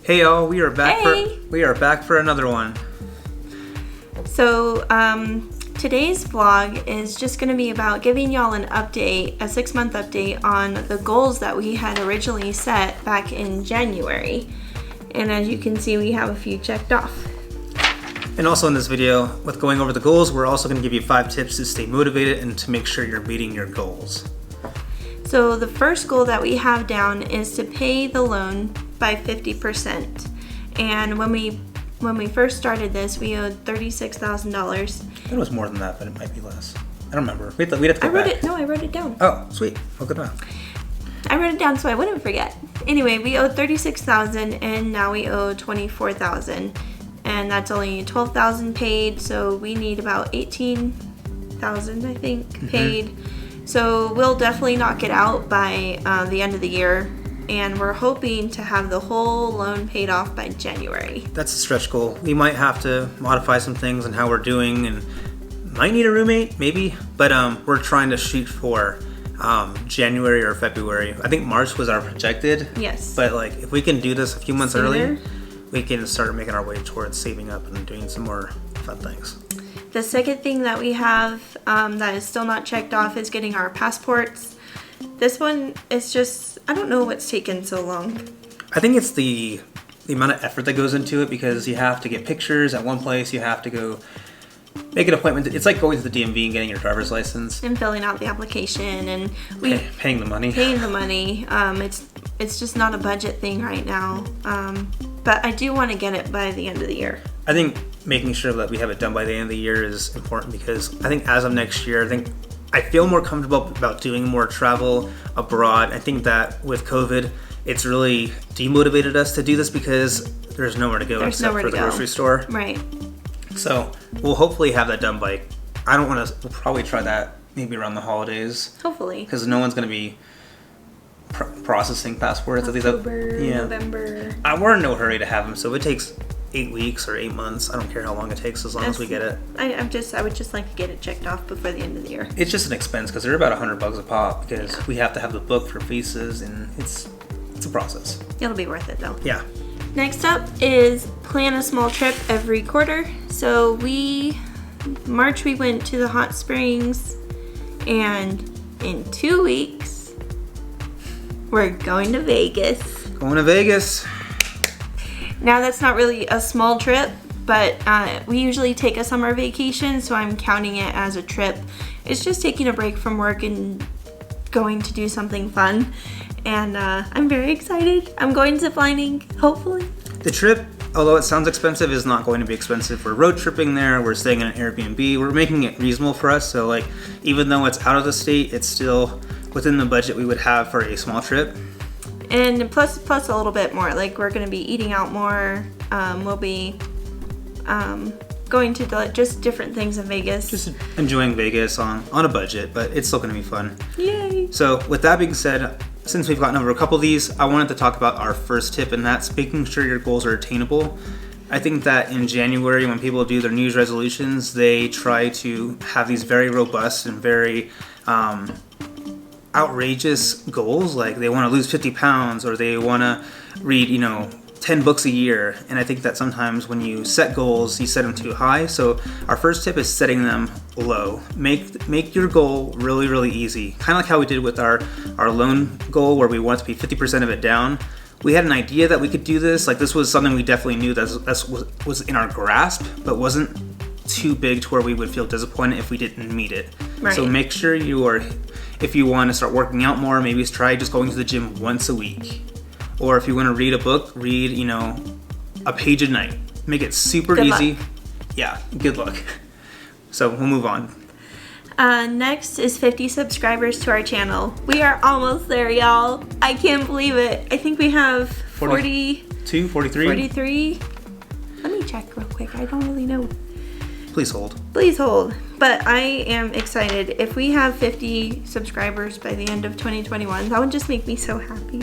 Hey y'all, we are back Hey. for another one. So today's vlog is just going to be about giving y'all an update, a 6-month update on the goals that we had originally set back in January. And as you can see, we have a few checked off. And also in this video, with going over the goals, we're also going to give you 5 tips to stay motivated and to make sure you're meeting your goals. So the first goal that we have down is to pay the loan by 50%. And when we first started this, we owed $36,000. It was more than that, but it might be less. I don't remember. We'd have to go back. I wrote it down. Oh, sweet. Well, good enough. I wrote it down so I wouldn't forget. Anyway, we owed $36,000 and now we owe $24,000. And that's only $12,000 paid, so we need about $18,000, I think, paid. So we'll definitely knock it out by the end of the year. And we're hoping to have the whole loan paid off by January. That's a stretch goal. We might have to modify some things in how we're doing and might need a roommate, maybe. But we're trying to shoot for January or February. I think March was our projected. Yes. But like, if we can do this a few months Sooner. early, we can start making our way towards saving up and doing some more fun things. The second thing that we have that is still not checked off is getting our passports. This one is just, I don't know what's taken so long. I think it's the amount of effort that goes into it, because you have to get pictures at one place, you have to go make an appointment. It's like going to the DMV and getting your driver's license. And filling out the application and Paying the money. It's just not a budget thing right now. But I do want to get it by the end of the year. I think making sure that we have it done by the end of the year is important, because I think as of next year, I feel more comfortable about doing more travel abroad. I think that with COVID, it's really demotivated us to do this because there's nowhere to go except for the grocery store. Right. So we'll hopefully have that done by, we'll probably try that maybe around the holidays. Hopefully. Because no one's going to be processing passports. October, November. We're in no hurry to have them, so it takes 8 weeks or 8 months. I don't care how long it takes, as long as we get it. I would just like to get it checked off before the end of the year. It's just an expense because they're about $100 a pop, because we have to have the book for visas, and it's a process. It'll be worth it though. Yeah. Next up is plan a small trip every quarter. So March we went to the hot springs, and in 2 weeks we're going to Vegas. Going to Vegas. Now that's not really a small trip, but we usually take a summer vacation, so I'm counting it as a trip. It's just taking a break from work and going to do something fun. And I'm very excited. I'm going ziplining, hopefully. The trip, although it sounds expensive, is not going to be expensive. We're road tripping there. We're staying in an Airbnb. We're making it reasonable for us. So like, even though it's out of the state, it's still within the budget we would have for a small trip. And plus a little bit more. Like, we're going to be eating out more. We'll be going to just different things in Vegas. Just enjoying Vegas on a budget, but it's still going to be fun. Yay! So with that being said, since we've gotten over a couple of these, I wanted to talk about our first tip, and that's making sure your goals are attainable. I think that in January, when people do their New Year's resolutions, they try to have these very robust and very outrageous goals. Like, they want to lose 50 pounds, or they want to read 10 books a year. And I think that sometimes when you set goals, you set them too high. So our first tip is setting them low. Make your goal really, really easy. Kind of like how we did with our loan goal, where we wanted to be 50% of it down. We had an idea that we could do this. Like, this was something we definitely knew that was in our grasp, but wasn't too big to where we would feel disappointed if we didn't meet it. Right. So make sure if you want to start working out more, maybe try just going to the gym once a week. Or if you want to read a book, read, a page a night. Make it super easy. Luck. Yeah, good luck. So we'll move on. Next is 50 subscribers to our channel. We are almost there, y'all. I can't believe it. I think we have 42, 43? 43. Let me check real quick. I don't really know. Please hold. Please hold. But I am excited. If we have 50 subscribers by the end of 2021, that would just make me so happy.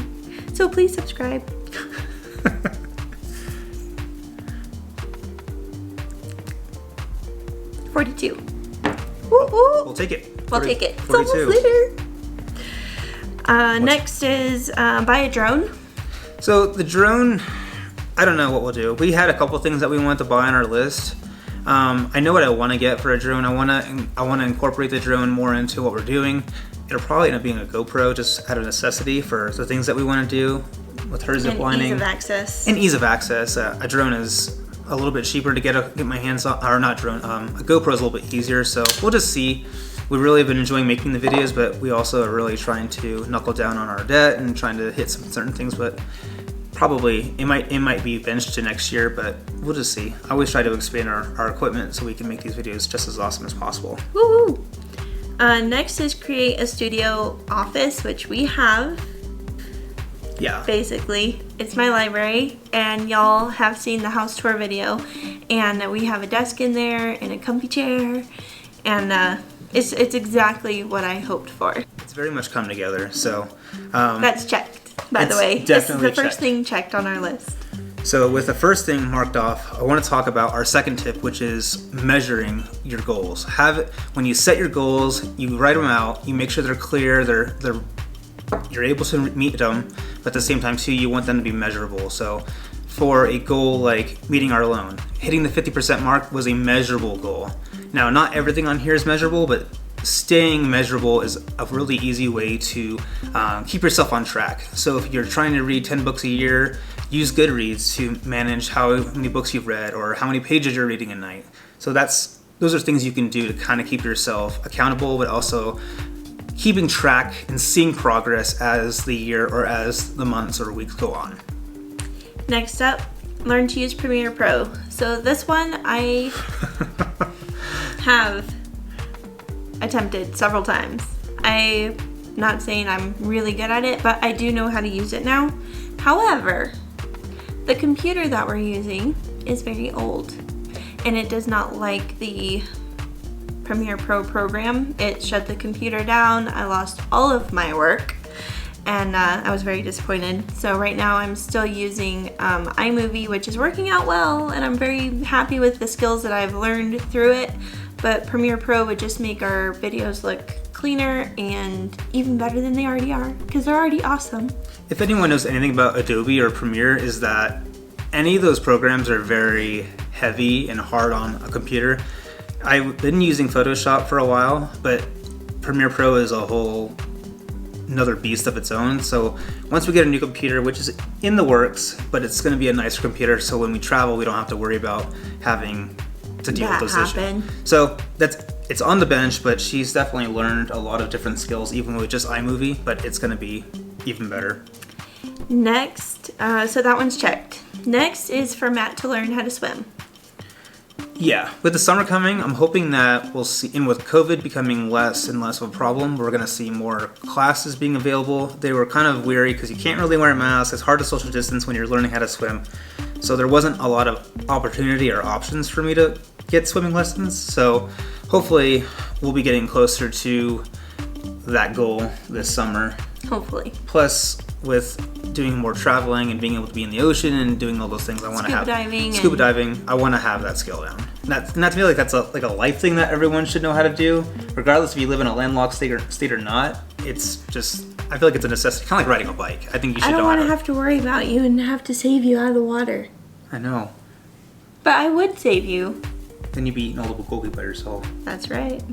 So please subscribe. 42. Woo woo. We'll take it. We'll take it. 42. It's almost there. Next is buy a drone. So the drone, I don't know what we'll do. We had a couple things that we wanted to buy on our list. I know what I want to get for a drone. I want to incorporate the drone more into what we're doing. It'll probably end up being a GoPro just out of necessity for the things that we want to do with her zip lining. And ease of access. And ease of access. A drone is a little bit cheaper to get my hands on, or not drone. A GoPro is a little bit easier. So we'll just see. We really have been enjoying making the videos, but we also are really trying to knuckle down on our debt and trying to hit some certain things. But probably it might be benched to next year, but we'll just see. I always try to expand our equipment so we can make these videos just as awesome as possible. Woohoo! Next is create a studio office, which we have. Yeah. Basically, it's my library, and y'all have seen the house tour video, and we have a desk in there and a comfy chair, and it's exactly what I hoped for. It's very much come together. So that's checked, by the way. This is the first thing checked on our list. So with the first thing marked off, I want to talk about our second tip, which is measuring your goals. When you set your goals, you write them out, you make sure they're clear, you're able to meet them, but at the same time too, you want them to be measurable. So for a goal like meeting our loan, hitting the 50% mark was a measurable goal. Now, not everything on here is measurable, but staying measurable is a really easy way to keep yourself on track. So if you're trying to read 10 books a year, use Goodreads to manage how many books you've read or how many pages you're reading a night. So those are things you can do to kind of keep yourself accountable, but also keeping track and seeing progress as the year or as the months or weeks go on. Next up, learn to use Premiere Pro. So this one I have attempted several times. I'm not saying I'm really good at it, but I do know how to use it now. However, the computer that we're using is very old, and it does not like the Premiere Pro program. It shut the computer down. I lost all of my work, and I was very disappointed. So right now I'm still using iMovie, which is working out well, and I'm very happy with the skills that I've learned through it. But Premiere Pro would just make our videos look cleaner and even better than they already are, because they're already awesome. If anyone knows anything about Adobe or Premiere, is that any of those programs are very heavy and hard on a computer. I've been using Photoshop for a while, but Premiere Pro is another beast of its own. So once we get a new computer, which is in the works, but it's going to be a nicer computer, so when we travel, we don't have to worry about having to deal with those issues. So it's on the bench, but she's definitely learned a lot of different skills, even with just iMovie, but it's going to be even better. Next, so that one's checked. Next is for Matt to learn how to swim. Yeah, with the summer coming, I'm hoping that we'll see, and with COVID becoming less and less of a problem, we're going to see more classes being available. They were kind of weary because you can't really wear a mask. It's hard to social distance when you're learning how to swim. So there wasn't a lot of opportunity or options for me to get swimming lessons. So hopefully we'll be getting closer to that goal this summer. Hopefully. Plus, with doing more traveling and being able to be in the ocean and doing all those things, I want to have scuba diving. I want to have that skill down. Not to me like that's a life thing that everyone should know how to do, regardless if you live in a landlocked state or not. It's just, I feel like it's a necessity, kind of like riding a bike. I think you should. I don't want to have to worry about you and have to save you out of the water. I know. But I would save you. Then you'd be eating all the bulgogi by yourself. That's right.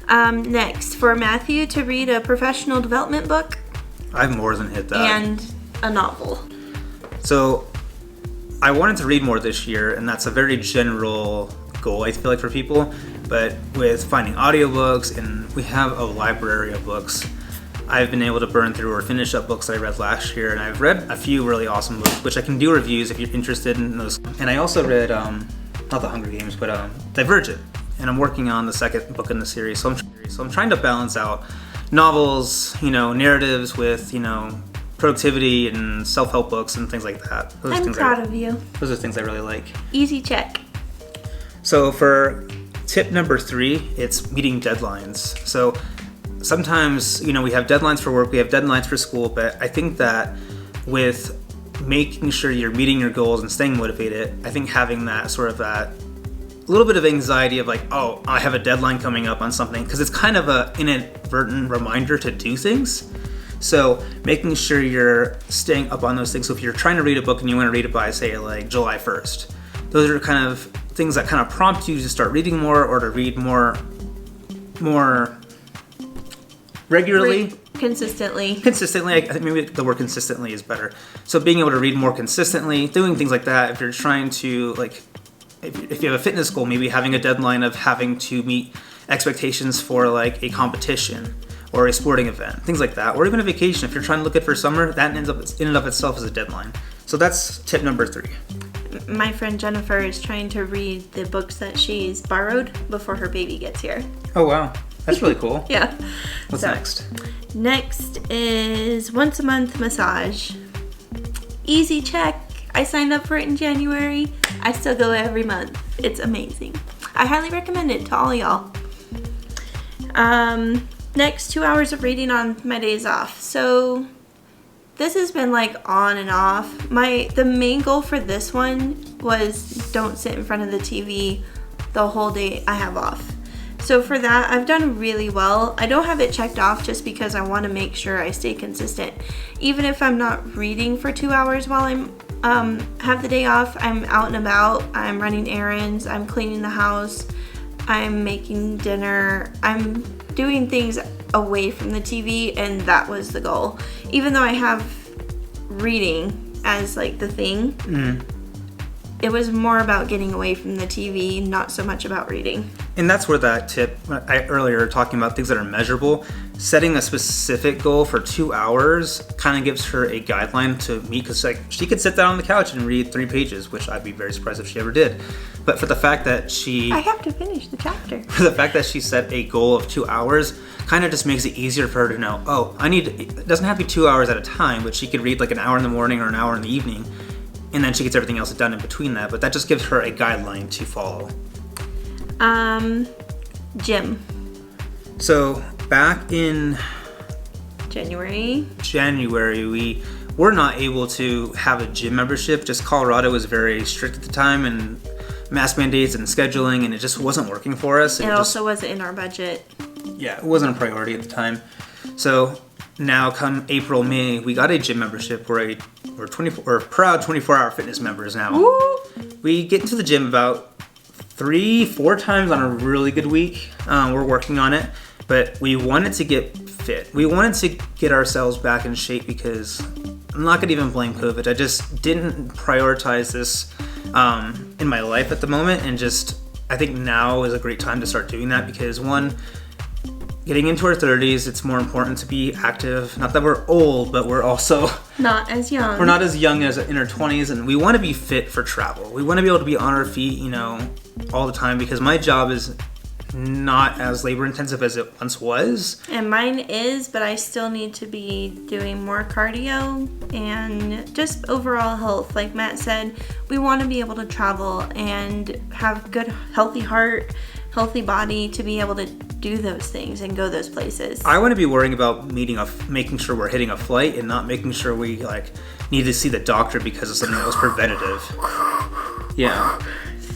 Next, for Matthew to read a professional development book. I've more than hit that. And a novel. So, I wanted to read more this year, and that's a very general goal, I feel like, for people. But with finding audiobooks, and we have a library of books, I've been able to burn through or finish up books that I read last year, and I've read a few really awesome books, which I can do reviews if you're interested in those. And I also read, not The Hunger Games, but Divergent. And I'm working on the second book in the series, so I'm trying to balance out novels, narratives with, productivity and self-help books and things like that. I'm proud of you. Those are things I really like. Easy check. So for tip number 3, it's meeting deadlines. So sometimes, we have deadlines for work, we have deadlines for school, but I think that with making sure you're meeting your goals and staying motivated, I think having that sort of that little bit of anxiety of like, oh, I have a deadline coming up on something, because it's kind of an inadvertent reminder to do things. So making sure you're staying up on those things. So if you're trying to read a book and you want to read it by, say, like July 1st, those are kind of things that kind of prompt you to start reading more or to read more regularly. Consistently. I think maybe the word consistently is better. So being able to read more consistently, doing things like that. If you're trying to, like, if you have a fitness goal, maybe having a deadline of having to meet expectations for like a competition or a sporting event, things like that, or even a vacation. If you're trying to look at for summer, that ends up in and of itself as a deadline. So that's tip number 3. My friend Jennifer is trying to read the books that she's borrowed before her baby gets here. Oh wow, that's really cool. Yeah. What's next? Next is once a month massage. Easy check. I signed up for it in January. I still go every month. It's amazing. I highly recommend it to all y'all. Next, 2 hours of reading on my days off. So this has been like on and off. The main goal for this one was don't sit in front of the TV the whole day I have off. So for that, I've done really well. I don't have it checked off just because I want to make sure I stay consistent. Even if I'm not reading for 2 hours while I'm have the day off, I'm out and about, I'm running errands, I'm cleaning the house, I'm making dinner, I'm doing things away from the TV, and that was the goal. Even though I have reading as like the thing, it was more about getting away from the TV, not so much about reading. And that's where that tip, earlier talking about things that are measurable, setting a specific goal for 2 hours kind of gives her a guideline to meet, because like she could sit down on the couch and read 3 pages, which I'd be very surprised if she ever did. But for the fact that I have to finish the chapter. For the fact that she set a goal of 2 hours, kind of just makes it easier for her to know, it doesn't have to be 2 hours at a time, but she could read like an hour in the morning or an hour in the evening, and then she gets everything else done in between that. But that just gives her a guideline to follow. Gym. So back in January, we were not able to have a gym membership. Just Colorado was very strict at the time, and mask mandates and scheduling, and it just wasn't working for us. It also wasn't in our budget. Yeah, it wasn't a priority at the time. So now come April, May, we got a gym membership. We're proud 24-hour fitness members now. Woo! We get into the gym about 3-4 times on a really good week. We're working on it, but we wanted to get fit. We wanted to get ourselves back in shape, because I'm not gonna even blame COVID. I just didn't prioritize this in my life at the moment, and I think now is a great time to start doing that, because one, getting into our 30s, it's more important to be active. Not that we're old, but we're also not as young. We're not as young as in our 20s, and we want to be fit for travel. We want to be able to be on our feet, all the time, because my job is not as labor intensive as it once was. And mine is, but I still need to be doing more cardio and just overall health. Like Matt said, we want to be able to travel and have good, healthy heart, healthy body to be able to do those things and go those places. I want to be worrying about making sure we're hitting a flight, and not making sure we need to see the doctor because of something that was preventative. Yeah.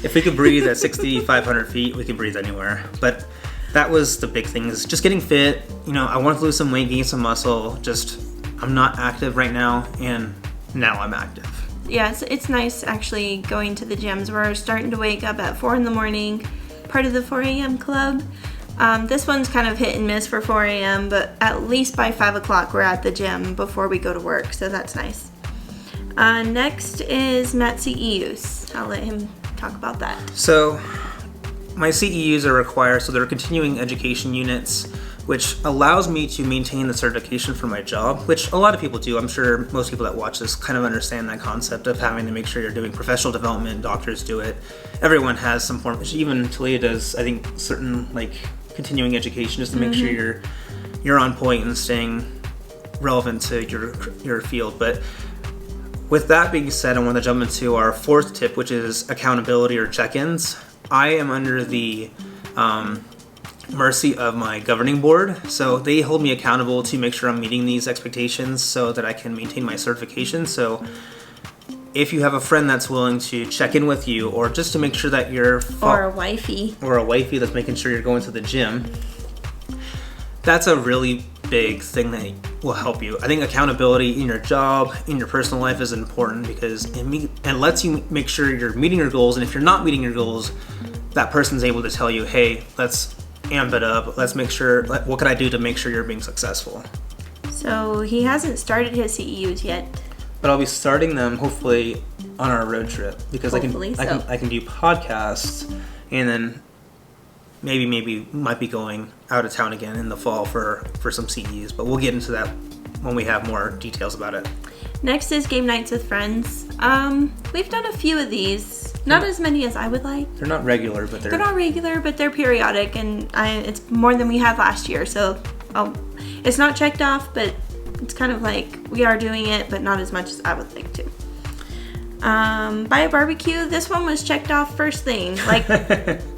If we could breathe at 6,500 feet, we can breathe anywhere. But that was the big thing, is just getting fit. I want to lose some weight, gain some muscle. I'm not active right now, and now I'm active. Yeah, it's nice actually going to the gyms. We're starting to wake up at 4 in the morning, part of the 4 a.m. club. This one's kind of hit and miss for 4 a.m., but at least by 5 o'clock we're at the gym before we go to work, so that's nice. Next is Matt's CEUs. I'll let him talk about that. So my CEUs are required, so they're continuing education units, which allows me to maintain the certification for my job, which a lot of people do. I'm sure most people that watch this kind of understand that concept of having to make sure you're doing professional development. Doctors do it. Everyone has some form, even Talia does, I think, certain continuing education, just to make sure you're on point and staying relevant to your field. But with that being said, I want to jump into our 4th tip, which is accountability or check-ins. I am under the mercy of my governing board, so they hold me accountable to make sure I'm meeting these expectations so that I can maintain my certification. So if you have a friend that's willing to check in with you, or just to make sure that or a wifey that's making sure you're going to the gym, that's a really big thing that will help you. I think accountability in your job, in your personal life is important because it lets you make sure you're meeting your goals. And if you're not meeting your goals, that person's able to tell you, hey, let's amp it up. Let's make sure, what can I do to make sure you're being successful? So he hasn't started his CEUs yet. But I'll be starting them hopefully on our road trip because I can do podcasts, and then maybe might be going out of town again in the fall for some CEs. But we'll get into that when we have more details about it. Next is game nights with friends. We've done a few of these, not as many as I would like. They're not regular, but they're periodic, and it's more than we had last year. So it's not checked off, but it's kind of like we are doing it, but not as much as I would like to. Buy a barbecue. This one was checked off first thing, like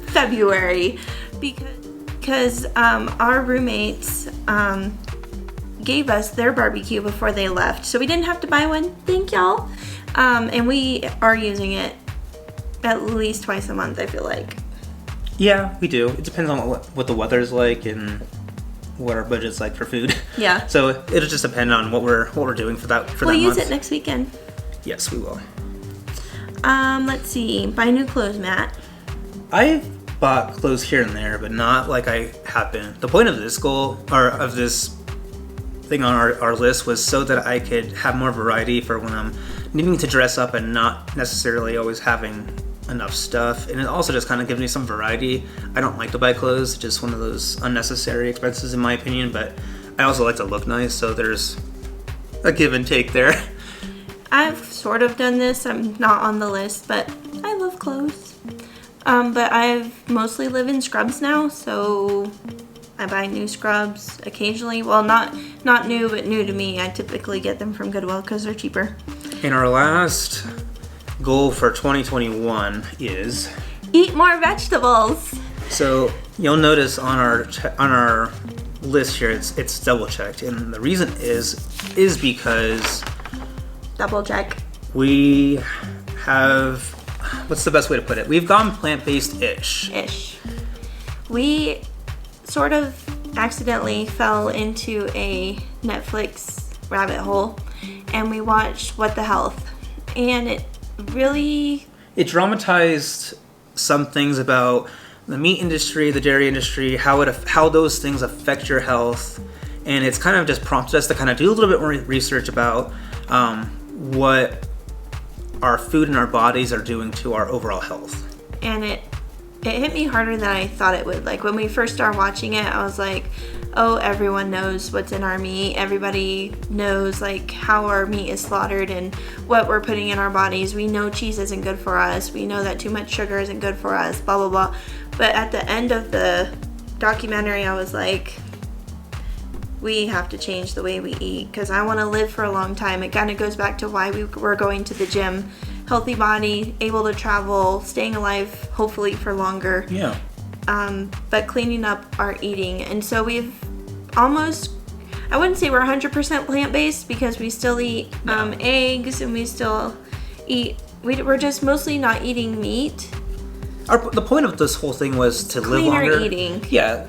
February, because our roommates gave us their barbecue before they left, so we didn't have to buy one. Thank y'all. And we are using it at least twice a month, I feel like. Yeah, we do. It depends on what the weather's like and what our budget's like for food. Yeah. So it'll just depend on what we're doing for that month. We'll use it next weekend. Yes, we will. Let's see. Buy new clothes, Matt. I've bought clothes here and there, but not like I have been. The point of this goal, or of this thing on our list, was so that I could have more variety for when I'm needing to dress up and not necessarily always having enough stuff. And it also just kind of gives me some variety. I don't like to buy clothes, just one of those unnecessary expenses in my opinion, but I also like to look nice, so there's a give and take there. I've sort of done this. I'm not on the list, but I love clothes. But I've mostly live in scrubs now, so I buy new scrubs occasionally. Well, not new, but new to me. I typically get them from Goodwill because they're cheaper. And our last goal for 2021 is eat more vegetables. So you'll notice on our list here, it's double checked, and the reason is because double check. We have, what's the best way to put it? We've gone plant-based ish. We sort of accidentally fell into a Netflix rabbit hole, and we watched What the Health, and it dramatized some things about the meat industry, the dairy industry, how those things affect your health, and it's kind of just prompted us to kind of do a little bit more research about what our food and our bodies are doing to our overall health. And it hit me harder than I thought it would. Like when we first started watching it, I was like, oh, everyone knows what's in our meat. Everybody knows like how our meat is slaughtered and what we're putting in our bodies. We know cheese isn't good for us. We know that too much sugar isn't good for us, blah, blah, blah. But at the end of the documentary, I was like, we have to change the way we eat because I want to live for a long time. It kind of goes back to why we were going to the gym. Healthy body, able to travel, staying alive, hopefully for longer. Yeah. But cleaning up our eating. And so we've almost, I wouldn't say we're 100% plant-based because we still eat eggs and we still eat, we're just mostly not eating meat. The point of this whole thing was to live longer. Cleaner eating. Yeah,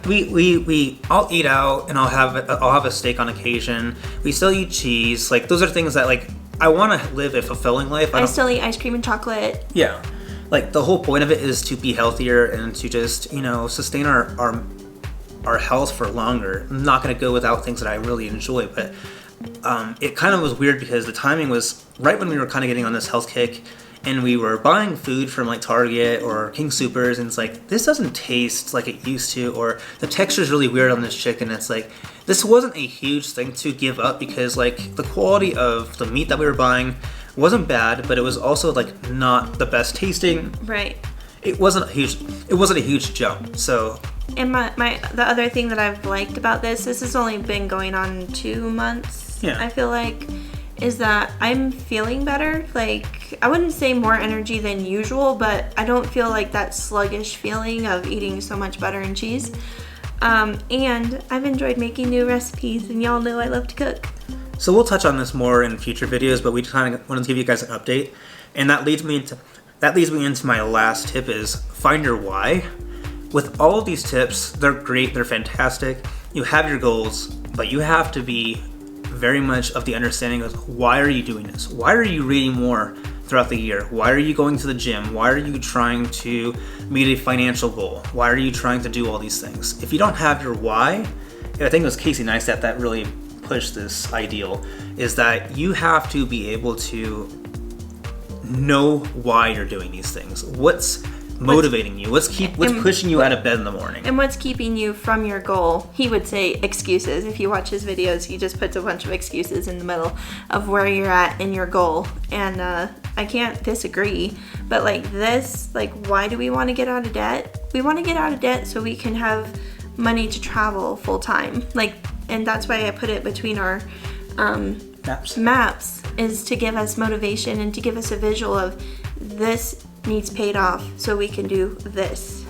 I'll eat out and I'll have a steak on occasion. We still eat cheese. Like those are things that like I want to live a fulfilling life. I still eat ice cream and chocolate. Yeah, like the whole point of it is to be healthier and to just sustain our health for longer. I'm not gonna go without things that I really enjoy, but it kind of was weird because the timing was right when we were kind of getting on this health kick. And we were buying food from like Target or King Soopers, and it's like, this doesn't taste like it used to, or the texture's really weird on this chicken. It's like, this wasn't a huge thing to give up because like the quality of the meat that we were buying wasn't bad, but it was also like not the best tasting. Right. It wasn't a huge jump. So. And the other thing that I've liked about this has only been going on 2 months. Yeah. I feel like. Is that I'm feeling better. Like, I wouldn't say more energy than usual, but I don't feel like that sluggish feeling of eating so much butter and cheese. And I've enjoyed making new recipes, and y'all know I love to cook. So we'll touch on this more in future videos, but we kind of wanted to give you guys an update. And that leads me into my last tip is find your why. With all of these tips, they're great, they're fantastic. You have your goals. but you have to be very much of the understanding of why are you doing this? Why are you reading more throughout the year? Why are you going to the gym? Why are you trying to meet a financial goal? Why are you trying to do all these things? If you don't have your why, and I think it was Casey Neistat that really pushed this ideal, is that you have to be able to know why you're doing these things. What's motivating you? What's pushing you out of bed in the morning? And what's keeping you from your goal? He would say excuses. If you watch his videos, he just puts a bunch of excuses in the middle of where you're at in your goal. And I can't disagree. But like this, like why do we want to get out of debt? We want to get out of debt so we can have money to travel full time. Like, and that's why I put it between our maps is to give us motivation and to give us a visual of this needs paid off so we can do this.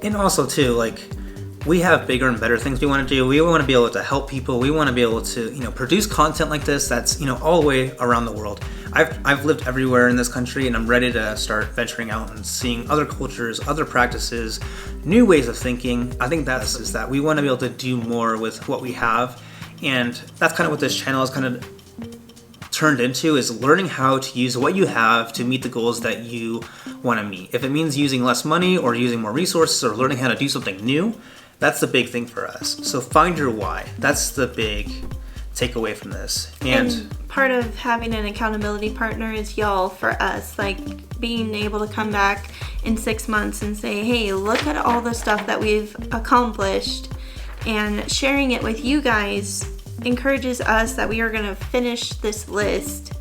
And also too, like, we have bigger and better things we want to do. We want to be able to help people. We want to be able to, produce content like this that's, all the way around the world. I've lived everywhere in this country, and I'm ready to start venturing out and seeing other cultures, other practices, new ways of thinking. I think that's that we want to be able to do more with what we have. And that's kind of what this channel is kind of turned into, is learning how to use what you have to meet the goals that you want to meet. If it means using less money or using more resources or learning how to do something new, that's the big thing for us. So find your why. That's the big takeaway from this. And part of having an accountability partner is y'all for us, like being able to come back in 6 months and say, hey, look at all the stuff that we've accomplished, and sharing it with you guys encourages us that we are going to finish this list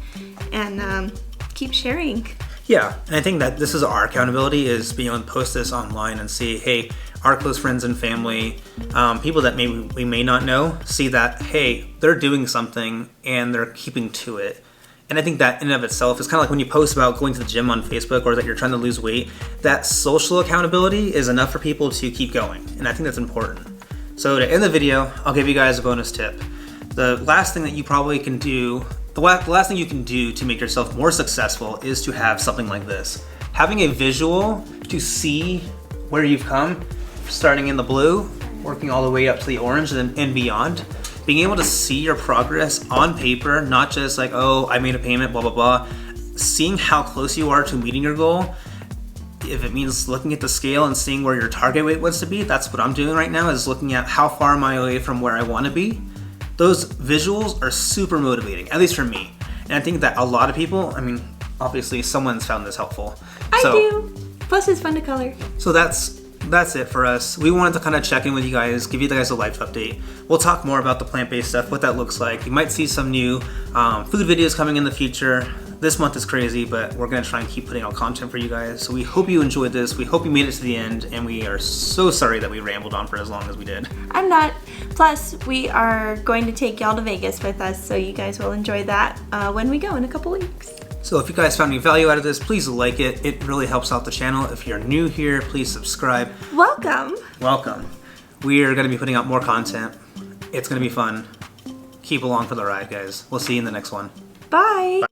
and keep sharing. Yeah, and I think that this is our accountability, is being able to post this online and see, hey, our close friends and family, people that maybe we may not know, see that, hey, they're doing something and they're keeping to it. And I think that in and of itself is kind of like when you post about going to the gym on Facebook or that you're trying to lose weight, that social accountability is enough for people to keep going. And I think that's important. So to end the video, I'll give you guys a bonus tip. The last thing that you probably can do, the last thing you can do to make yourself more successful is to have something like this. Having a visual to see where you've come, starting in the blue, working all the way up to the orange and beyond. Being able to see your progress on paper, not just like, oh, I made a payment, blah, blah, blah. Seeing how close you are to meeting your goal. If it means looking at the scale and seeing where your target weight wants to be, that's what I'm doing right now, is looking at how far am I away from where I want to be. Those visuals are super motivating, at least for me. And I think that a lot of people, obviously someone's found this helpful. I do. Plus it's fun to color. So that's it for us. We wanted to kind of check in with you guys, give you guys a life update. We'll talk more about the plant-based stuff, what that looks like. You might see some new food videos coming in the future. This month is crazy, but we're going to try and keep putting out content for you guys. So we hope you enjoyed this. We hope you made it to the end, and we are so sorry that we rambled on for as long as we did. I'm not. Plus, we are going to take y'all to Vegas with us, so you guys will enjoy that when we go in a couple weeks. So if you guys found any value out of this, please like it. It really helps out the channel. If you're new here, please subscribe. Welcome. We are going to be putting out more content. It's going to be fun. Keep along for the ride, guys. We'll see you in the next one. Bye.